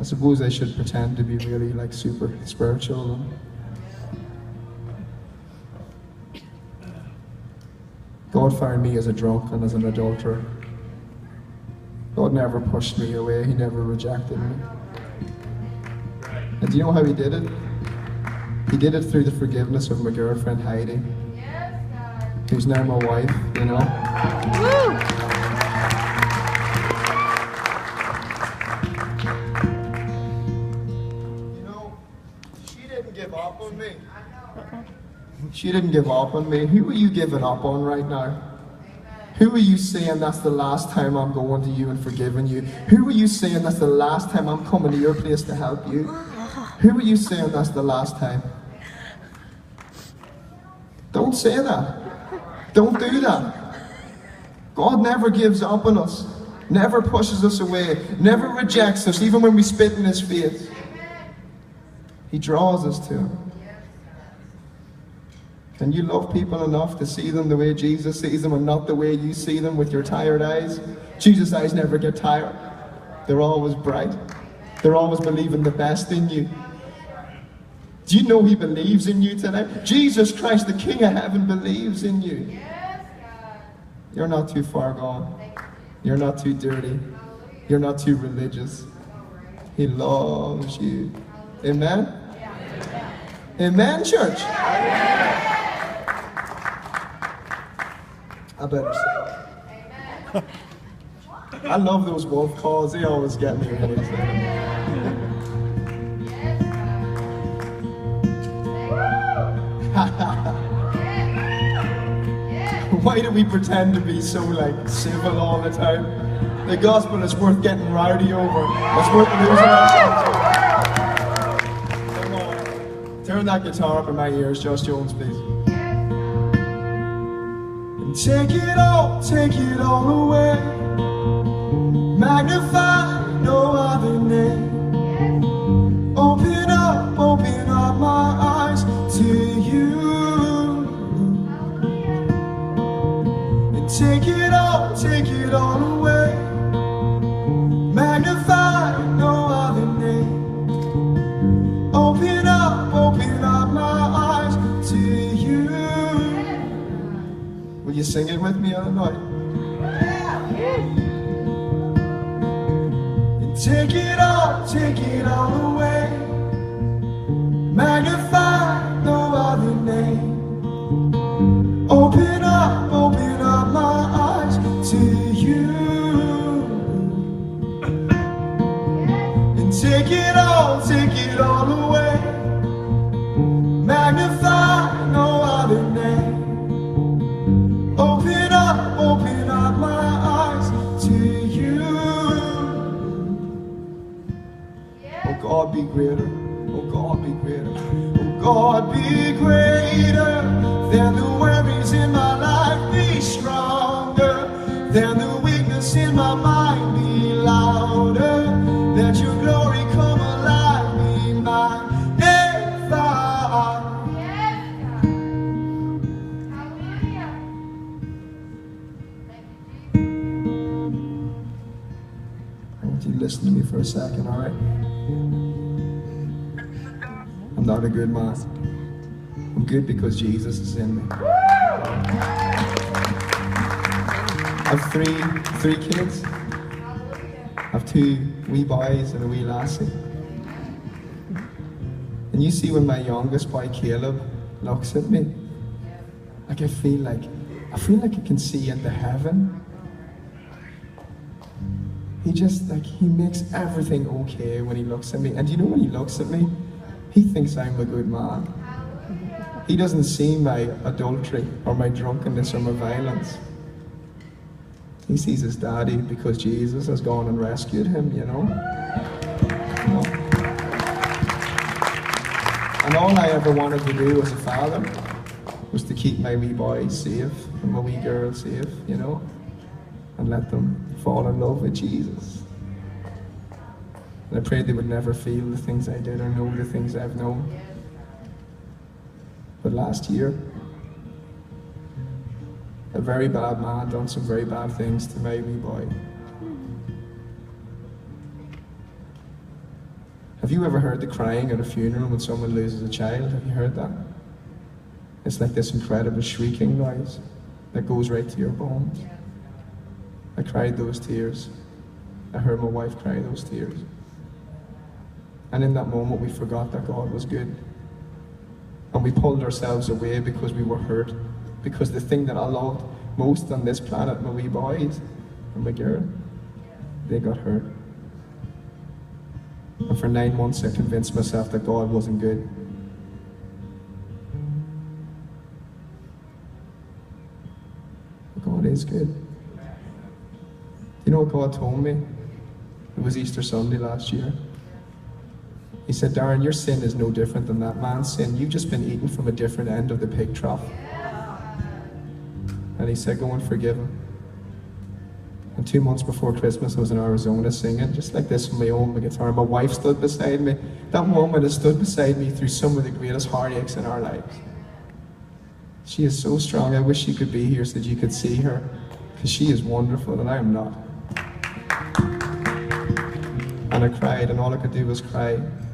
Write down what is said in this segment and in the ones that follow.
I suppose I should pretend to be really like super spiritual. God found me as a drunk and as an adulterer. God never pushed me away. He never rejected me. And do you know how he did it? He did it through the forgiveness of my girlfriend Heidi, who's now my wife, you know. Woo! You know, she didn't give up on me. She didn't give up on me. Who are you giving up on right now? Who are you saying that's the last time I'm going to you and forgiving you? Who are you saying that's the last time I'm coming to your place to help you? Who are you saying that's the last time? Don't say that. Don't do that. God never gives up on us, never pushes us away, never rejects us, even when we spit in his face. He draws us to him. Can you love people enough to see them the way Jesus sees them and not the way you see them with your tired eyes? Jesus' eyes never get tired. They're always bright. They're always believing the best in you. Do you know he believes in you tonight? Jesus Christ, the King of Heaven, believes in you. You're not too far gone. You're not too dirty. You're not too religious. He loves you. Amen? Amen, church? I better say. I love those wolf calls. They always get me ready. Why do we pretend to be so like civil all the time? The gospel is worth getting rowdy over. It's worth losing ourselves over. Come on. Turn that guitar up in my ears, Josh Jones, please. And take it all away. Magnify no other name. Open up my eyes to you. And take it all away. Magnify no other name. Open up my eyes to you. Will you sing it with me all night? And take it all away. Magnify no other name. Open up my eyes to you. And take it all away. Magnify no other name. Open up my eyes to you. Oh God, be greater. Oh God, be greater. Oh God, be greater than the worries in my life. Be stronger than the weakness in my mind. Be louder. Let your glory come alive. Be magnified. I want you to listen to me for a second, all right? I'm not a good man. I'm good because Jesus is in me. I have three kids. I have 2 wee boys and a wee lassie. And you see when my youngest boy Caleb looks at me, like I feel like I can see into heaven. He makes everything okay when he looks at me. And you know when he looks at me, he thinks I'm a good man. He doesn't see my adultery or my drunkenness or my violence. He sees his daddy because Jesus has gone and rescued him, you know. And all I ever wanted to do as a father was to keep my wee boys safe and my wee girls safe, you know, and let them fall in love with Jesus. And I prayed they would never feel the things I did or know the things I've known. But last year, a very bad man done some very bad things to my wee boy. Have you ever heard the crying at a funeral when someone loses a child? Have you heard that? It's like this incredible shrieking noise that goes right to your bones. I cried those tears. I heard my wife cry those tears. And in that moment we forgot that God was good. And we pulled ourselves away because we were hurt. Because the thing that I loved most on this planet, my wee boys and my girl, they got hurt. And for 9 months I convinced myself that God wasn't good. But God is good. You know what God told me? It was Easter Sunday last year. He said, Darren, your sin is no different than that man's sin. You've just been eating from a different end of the pig trough. And he said, go and forgive him. And 2 months before Christmas, I was in Arizona singing, just like this on my own, my guitar. My wife stood beside me. That woman has stood beside me through some of the greatest heartaches in our lives. She is so strong. I wish she could be here so that you could see her, because she is wonderful and I am not. And I cried, and all I could do was cry.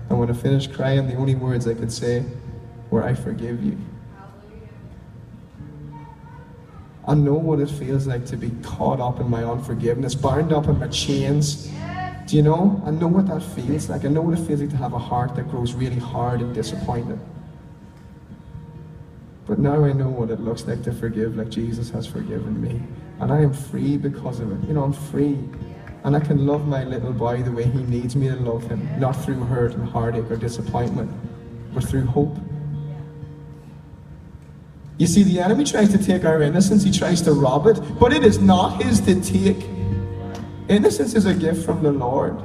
And when I finished crying, the only words I could say were, I forgive you. I know what it feels like to be caught up in my unforgiveness, bound up in my chains. Do you know? I know what that feels like. I know what it feels like to have a heart that grows really hard and disappointed. But now I know what it looks like to forgive like Jesus has forgiven me. And I am free because of it. You know, I'm free. And I can love my little boy the way he needs me to love him. Not through hurt and heartache or disappointment, but through hope. You see, the enemy tries to take our innocence, he tries to rob it, but it is not his to take. Innocence is a gift from the Lord.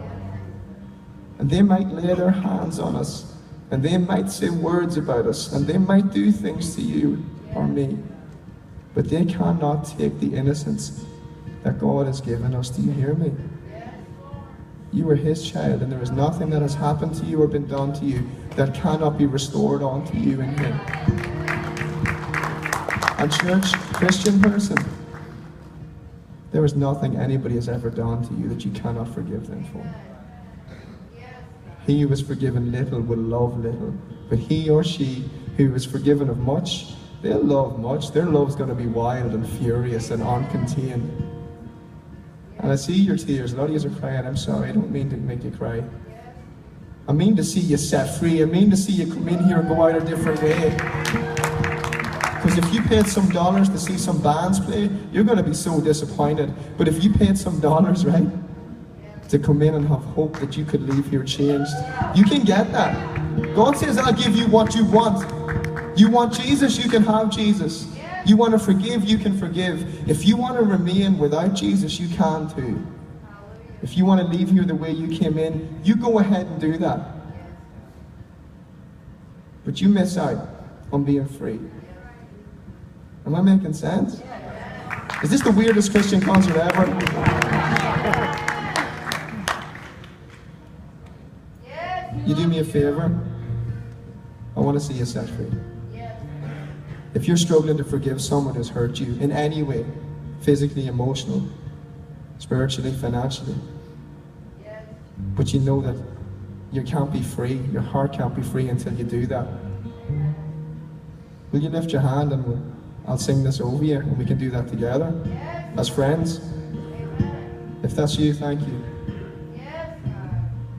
And they might lay their hands on us, and they might say words about us, and they might do things to you or me, but they cannot take the innocence that God has given us. Do you hear me? You are his child, and there is nothing that has happened to you or been done to you that cannot be restored unto you in him. And church, Christian person, there is nothing anybody has ever done to you that you cannot forgive them for. He who is forgiven little will love little, but he or she who is forgiven of much, they'll love much. Their love's going to be wild and furious and uncontained. And I see your tears. A lot of you are crying. I'm sorry, I don't mean to make you cry. I mean to see you set free. I mean to see you come in here and go out a different way. Because if you paid some dollars to see some bands play, you're going to be so disappointed. But if you paid some dollars, right, to come in and have hope that you could leave here changed, you can get that. God says, I'll give you what you want. You want Jesus, you can have Jesus. You want to forgive, you can forgive. If you want to remain without Jesus, you can too. If you want to leave here the way you came in, you go ahead and do that. But you miss out on being free. Am I making sense? Is this the weirdest Christian concert ever? You do me a favor? I want to see you set free. If you're struggling to forgive someone who's hurt you in any way, physically, emotionally, spiritually, financially, but you know that you can't be free, your heart can't be free until you do that, will you lift your hand and I'll sing this over you and we can do that together as friends? If that's you, thank you.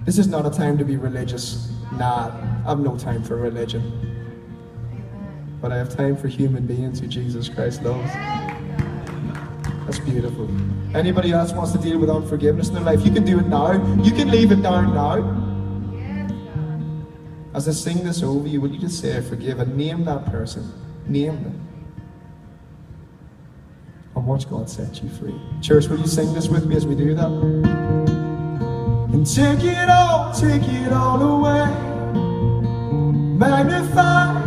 This is not a time to be religious. Nah, I have no time for religion. But I have time for human beings who Jesus Christ loves. That's beautiful. Anybody else wants to deal with unforgiveness in their life, you can do it now. You can leave it down now. As I sing this over you, will you just say, I forgive, and name that person. Name them. And watch God set you free. Church, will you sing this with me as we do that? And take it all away. Magnify